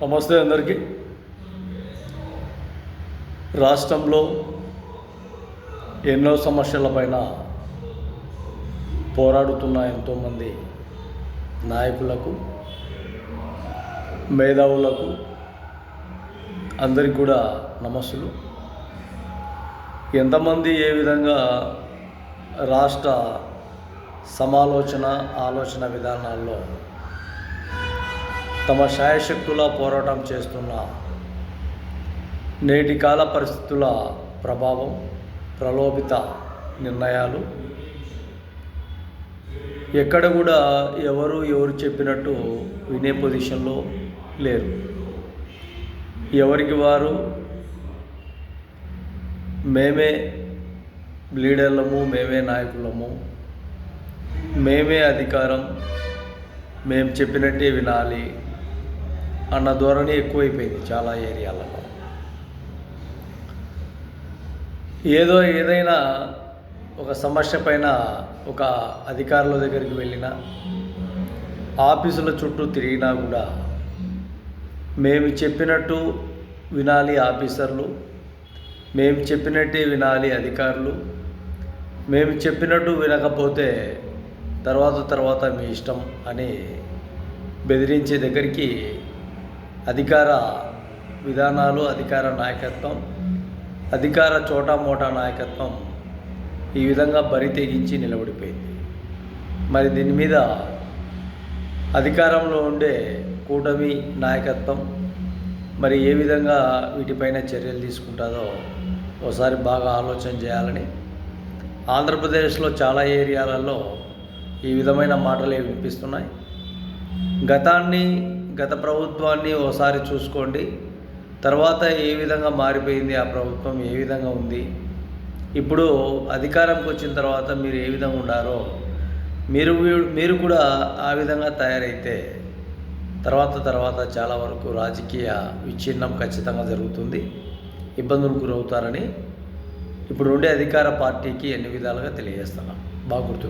నమస్తే అందరికీ. రాష్ట్రంలో ఎన్నో సమస్యలపైన పోరాడుతున్న ఎంతోమంది నాయకులకు, మేధావులకు అందరికీ కూడా నమస్సులు. ఎంతమంది ఏ విధంగా రాష్ట్ర ఆలోచన విధానాల్లో తమ శాయశక్తుల పోరాటం చేస్తున్న నేటి కాల పరిస్థితుల ప్రభావం, ప్రలోభిత నిర్ణయాలు, ఎక్కడ కూడా ఎవరు చెప్పినట్టు వినే పొజిషన్లో లేరు. ఎవరికి వారు మేమే లీడర్లము, మేమే నాయకులము, మేమే అధికారం, మేము చెప్పినట్టే వినాలి అన్న ధోరణి ఎక్కువైపోయింది చాలా ఏరియాలలో. ఏదైనా ఒక సమస్య పైన ఒక అధికారుల దగ్గరికి వెళ్ళినా, ఆఫీసుల చుట్టూ తిరిగినా కూడా మేము చెప్పినట్టు వినాలి ఆఫీసర్లు, మేము చెప్పినట్టే వినాలి అధికారులు, మేము చెప్పినట్టు వినకపోతే తర్వాత మీ ఇష్టం అని బెదిరించే దగ్గరికి అధికార విధానాలు, అధికార నాయకత్వం, అధికార చోటామోటా నాయకత్వం ఈ విధంగా బరి తెగించి నిలబడిపోయింది. మరి దీని మీద అధికారంలో ఉండే కూటమి నాయకత్వం మరి ఏ విధంగా వీటిపైన చర్యలు తీసుకుంటుందో ఒకసారి బాగా ఆలోచన చేయాలని. ఆంధ్రప్రదేశ్లో చాలా ఏరియాలలో ఈ విధమైన మాటలే వినిపిస్తున్నాయి. గత ప్రభుత్వాన్ని ఒకసారి చూసుకోండి, తర్వాత ఏ విధంగా మారిపోయింది ఆ ప్రభుత్వం, ఏ విధంగా ఉంది, ఇప్పుడు అధికారంకి వచ్చిన తర్వాత మీరు ఏ విధంగా ఉండారో మీరు కూడా ఆ విధంగా తయారైతే తర్వాత చాలా వరకు రాజకీయ విచ్ఛిన్నం ఖచ్చితంగా జరుగుతుంది, ఇబ్బందులకు గురవుతారని ఇప్పుడు ఉండే అధికార పార్టీకి ఎన్ని విధాలుగా తెలియజేస్తున్నాం. బాగా గుర్తుపెట్టుకోండి.